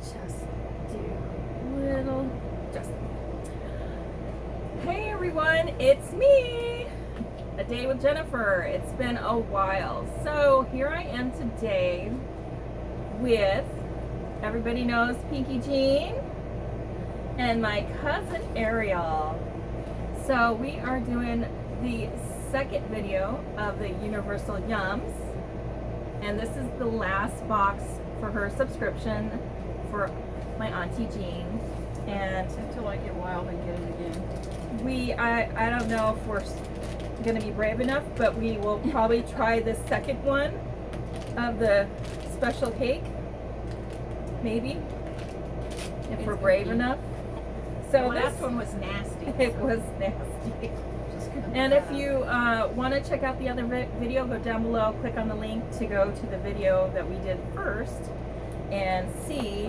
Just do little just. Hey everyone, it's me, A Day with Jennifer. It's been a while. So here I am today with, everybody knows Pinkee Jean, and my cousin Ariel. So we are doing the second video of the Universal Yums, and this is the last box for her subscription for my Auntie Jean. And until I get wild and get it again. I don't know if we're gonna be brave enough, but we will probably try the second one of the special cake, maybe, if we're brave enough. So The last one was nasty. It was nasty. And if you want to check out the other video, go down below, click on the link to go to the video that we did first and see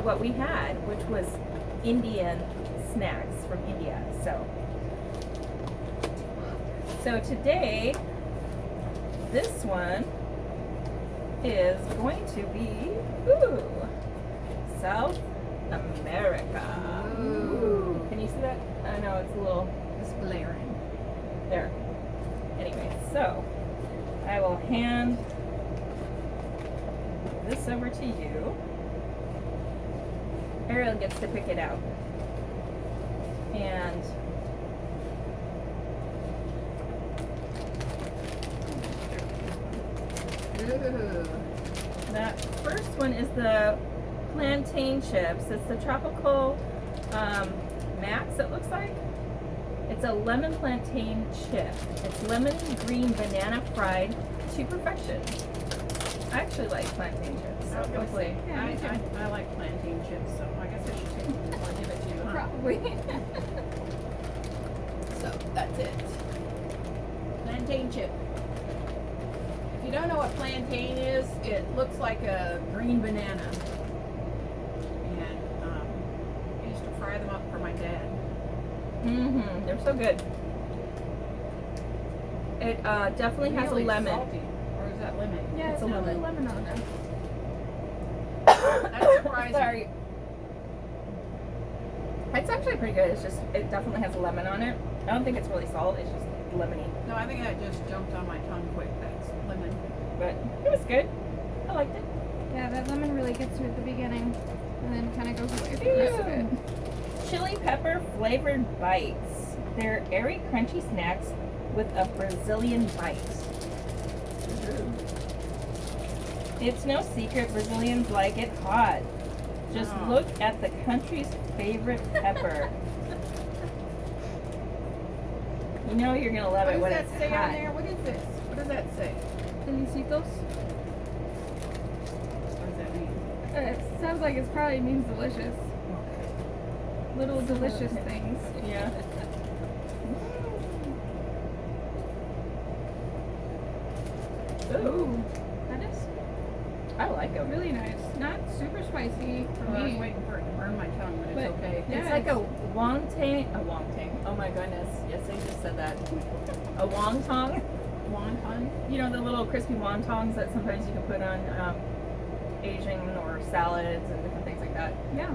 what we had, which was Indian snacks from India. So today, this one is going to be South America. Ooh. Can you see that? I know it's a little It's blaring. there. Anyway, so I will hand this over to you. Ariel gets to pick it out. And Ooh. that first one is the plantain chips. It's the tropical max, it looks like. It's a lemon plantain chip. It's lemon green banana fried to perfection. I actually like plantain chips. So hopefully, I like plantain chips, so I guess I should take one, give it to you. Huh? probably. So that's it. Plantain chip. If you don't know what plantain is, it looks like a green banana. And I used to fry them up for my dad. Mm-hmm. They're so good. It definitely has a Really lemon. salty. Or is that lemon? Yeah, It's it's a a lemon. lemon on there. That's surprising. Sorry. It's actually pretty good. It's just, it definitely has a lemon on it. I don't think it's really salt. It's just lemony. No, I think that just jumped on my tongue quick. That's lemon. But it was good. I liked it. Yeah, that lemon really gets you at the beginning, and then kind of goes away for the rest of it. Chili pepper flavored bites. They're airy, crunchy snacks with a Brazilian bite. It's no secret Brazilians like it hot. Just Oh. look at the country's favorite pepper. You know you're gonna love it What when does it's that say hot. on there? What is this? What does that say? Delicitos. What does that mean? It sounds like it probably means delicious. Little delicious things. Yeah. Ooh, That is I like them. really nice. Not super spicy for I was me. waiting for it to burn my tongue, but it's But- okay. yeah. It's like a wonton. A wonton. Oh my goodness. Yes, I just said that. A wonton. Wonton? You know the little crispy wontons that sometimes you can put on Asian or salads and different things like that. Yeah,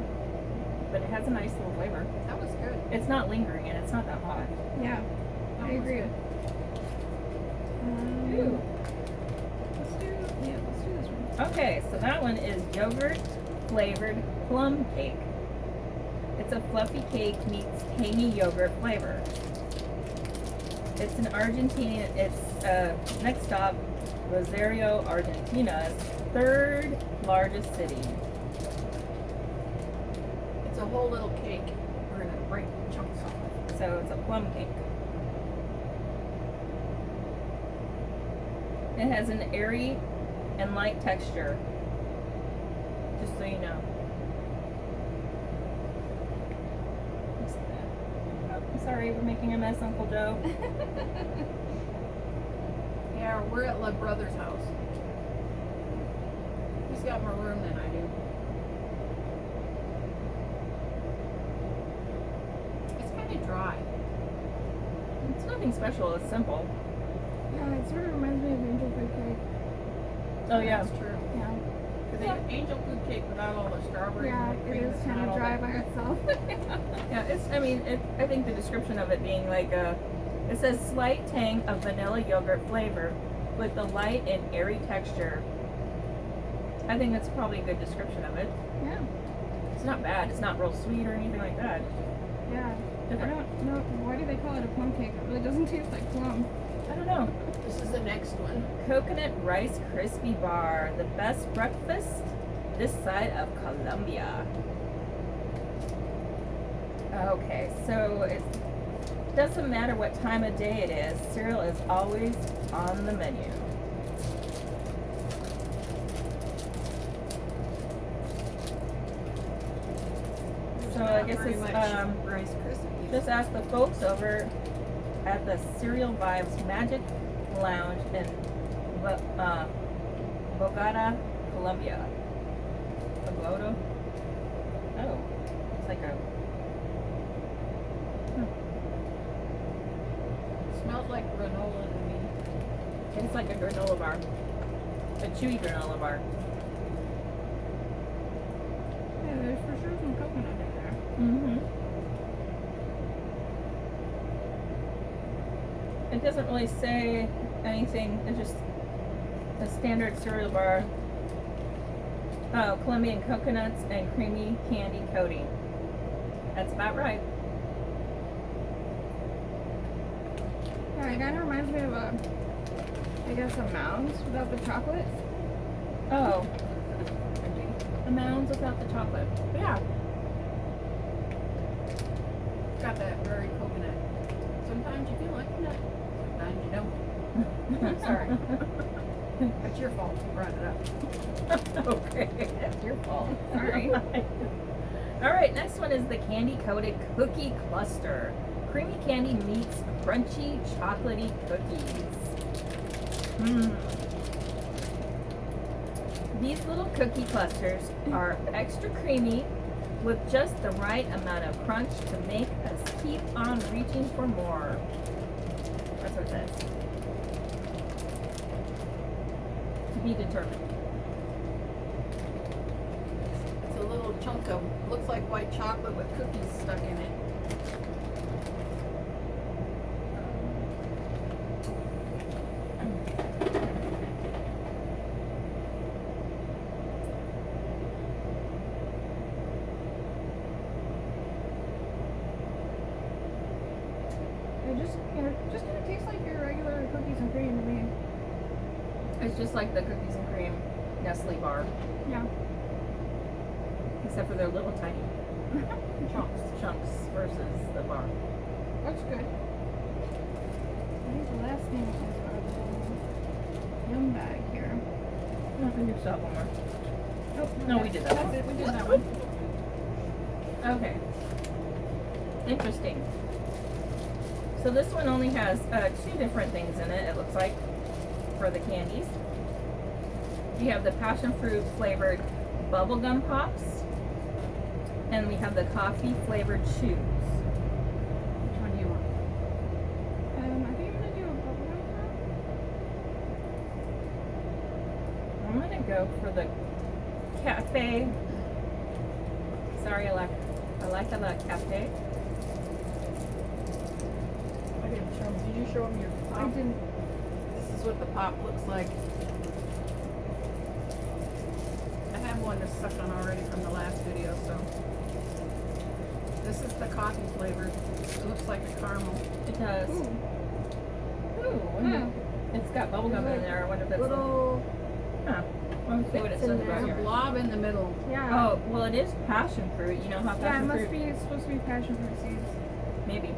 But it has a nice little flavor. That was good. It's not lingering and it's not that hot. yeah, That I was agree. good. Ooh. Let's do this one. Okay, so that one is yogurt flavored plum cake. It's a fluffy cake meets tangy yogurt flavor. It's an Argentinian. It's next stop, Rosario, Argentina's third largest city. It's a whole little cake. We're gonna break chunks off. So it's a plum cake. It has an airy and light texture. Just so you know. Oh, I'm sorry, we're making a mess, Uncle Joe. Yeah, we're at La Brother's house. He's got more room than I do. It's kind of dry. It's nothing special, it's simple. Yeah, it sort of reminds me of angel food cake. Oh yeah. That's true. Yeah. The angel food cake without all the strawberries Yeah, and the it cream is is kind not of all dry that by good. itself. Yeah, I think the description of it being like a, it says slight tang of vanilla yogurt flavor with a light and airy texture. I think that's probably a good description of it. Yeah, It's not bad. It's not real sweet or anything like that. yeah. I Different. don't know, why do they call it a plum cake? It really doesn't taste like plum. I don't know. This is the next one. Coconut Rice Crispy Bar, the best breakfast this side of Colombia. Okay, so it doesn't matter what time of day it is, cereal is always on the menu. So I guess Very it's much Rice Krispies. just ask the folks over at the Cereal Vibes Magic Lounge in Bogota, Colombia. Bogota? Oh, it's like a. Smells like granola to me. It's like a granola bar, a chewy granola bar. Yeah, there's for sure some coconut in there. Mm-hmm. It doesn't really say anything. It's just a standard cereal bar. Oh, Colombian coconuts and creamy candy coating. That's about right. Yeah, it kind of reminds me of a, I guess, a Mounds without the chocolate. Oh, the mounds without the chocolate. Yeah. Got that very coconut. Sometimes you feel like a nut. Sometimes you don't. Sorry. That's your fault. You brought it up. Okay, that's your fault. Sorry. All right, next one is the candy coated cookie cluster. Creamy candy meets crunchy chocolatey cookies. These little cookie clusters are extra creamy with just the right amount of crunch to make us keep on reaching for more. That's what it says. To be determined. It's a little chunk of, looks like white chocolate with cookies stuck in it. It just kind of tastes like your regular cookies and cream to me. It's just like the cookies and cream Nestle bar, Yeah. except for they're little tiny chunks versus the bar. That's good. I think the last thing is our little yum bag here. I think you still have one more. Oh, No, we did that That's one. it, we did that one. Okay. Interesting. So this one only has two different things in it, it looks like, for the candies. You have the passion fruit flavored bubblegum pops, and we have the coffee flavored chews. Which one do you want? I think I'm gonna do a bubblegum pop. I'm gonna go for the cafe. Sorry, I like the cafe. I didn't show them. Did you show them your pop? I didn't. This is what the pop looks like. I have one that's stuck on already from the last video, so. This is the coffee flavored. It looks like a caramel. It does. Ooh. Ooh, it's got bubblegum in there. I wonder if it's Little. Huh. Let's see what it bits in says about there. There's a here. blob in the middle. Yeah. Oh, well, it is passion fruit. You know how Yeah, it passion must fruit? be. It's supposed to be passion fruit seeds. Maybe.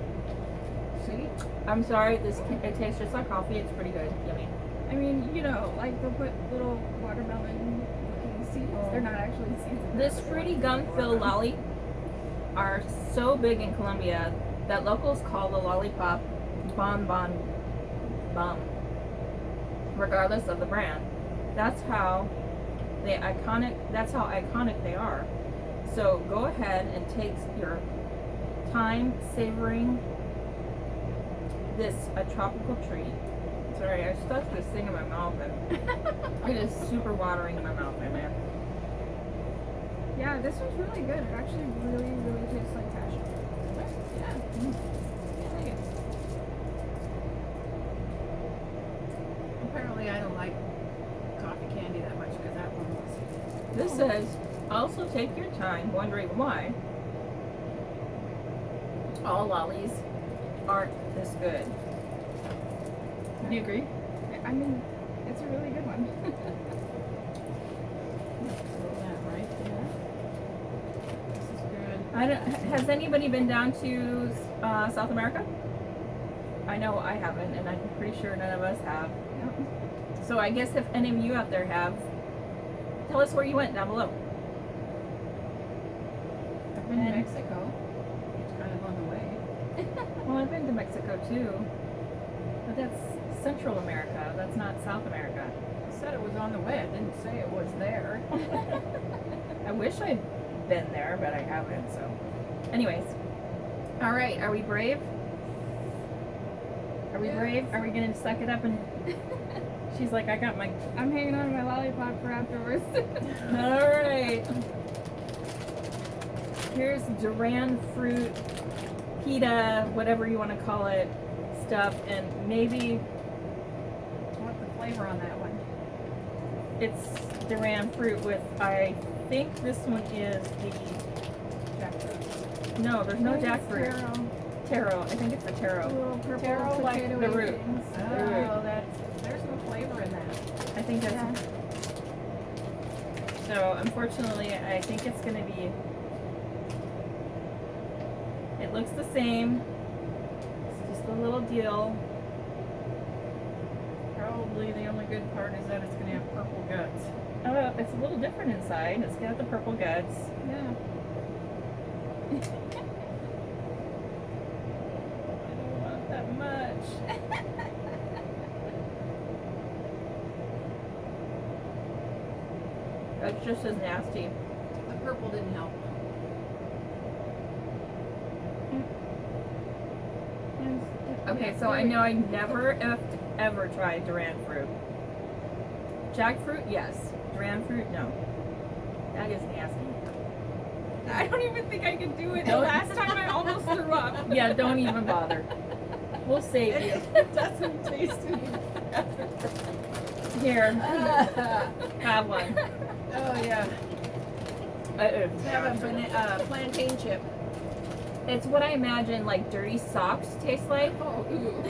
See? I'm sorry. It tastes just like coffee. It's pretty good. Yummy. I mean, you know, like they'll put little watermelon looking seeds. They're not actually seeds. This fruity gum-filled lolly are so big in Colombia that locals call the lollipop bon bum, regardless of the brand. That's how iconic they are. So go ahead and take your time savoring this a tropical treat. Sorry, I stuffed this thing in my mouth and it is super watering in my mouth right now. this one's really good. It actually really, really tastes like cashew. Yeah. I like it. Apparently, I don't like coffee candy that much because that one was. This says, also take your time, wondering why all lollies aren't this good. Do you agree? I mean, it's a really good one. Throw that right there. This is good. I don't, has anybody been down to South America? I know I haven't, and I'm pretty sure none of us have. Yep. So I guess if any of you out there have, tell us where you went down below. I've been to And- Mexico. It's kind of on the way. Well, I've been to Mexico too, but that's Central America. That's not South America. I said it was on the way. I didn't say it was there. I wish I'd been there, but I haven't. So, anyways, all right. Are we brave? Are we Yes. brave? Are we gonna suck it up and? She's like, I got my. I'm hanging on to my lollipop for afterwards. All right. Here's Duran fruit, pita, whatever you want to call it, stuff, and maybe What's the flavor on that one? it's Duran fruit with. I think this one is the. Jackfruit. No, there's no I think it's jackfruit. taro. Taro. I think it's the A taro. little purple Taro, like potato the root. things. Oh, there's no flavor in that. I think that's. Yeah. So unfortunately, I think it's gonna be. It looks the same. It's just a little deal. Probably the only good part is that it's going to have purple guts. Oh, it's a little different inside. It's got the purple guts. Yeah. I don't want that much. That's just as nasty. The purple didn't help. Okay, so I know I never ever tried Duran fruit. Jackfruit, yes. Duran fruit, no. That is nasty. I don't even think I could do it. The Don't- last time I almost threw up. Yeah, don't even bother. We'll save you. It doesn't taste any Here, better. have one. Oh, yeah. Have a plantain chip. It's what I imagine like dirty socks taste like. Oh, ooh.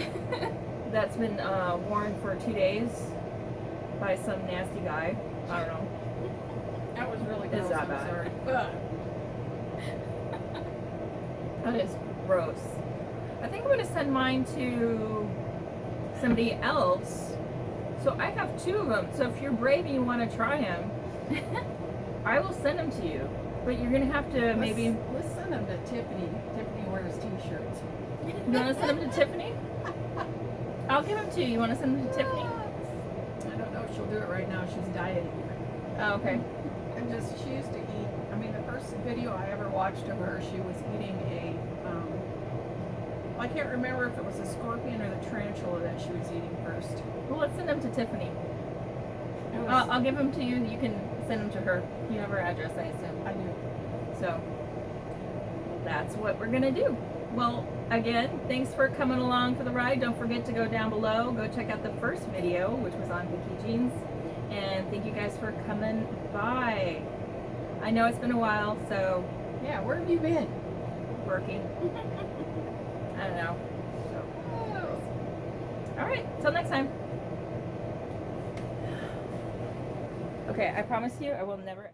That's been worn for 2 days by some nasty guy. I don't know. That was really It's gross. that I'm bad. sorry. Ugh. That is gross. I think I'm gonna send mine to somebody else. So I have 2 of them. So if you're brave and you want to try them, I will send them to you. But you're gonna have to maybe. Let's send them to Tiffany. Tiffany wears t-shirts. You want to send them to Tiffany? I'll give them to you. You want to send them to Tiffany? I don't know if she'll do it right now. She's dieting. Oh, okay. And she used to eat. I mean, the first video I ever watched of her, she was eating a. I can't remember if it was a scorpion or the tarantula that she was eating first. Well, let's send them to Tiffany. It was, I'll give them to you. You can send them to her. You have her address, I assume. I do. So that's what we're gonna do. Well, again, thanks for coming along for the ride. Don't forget to go down below. Go check out the first video, which was on Pinkee Jeans. And thank you guys for coming by. I know it's been a while, so Yeah, where have you been? working. I don't know. So, all right. Till next time. Okay, I promise you, I will never.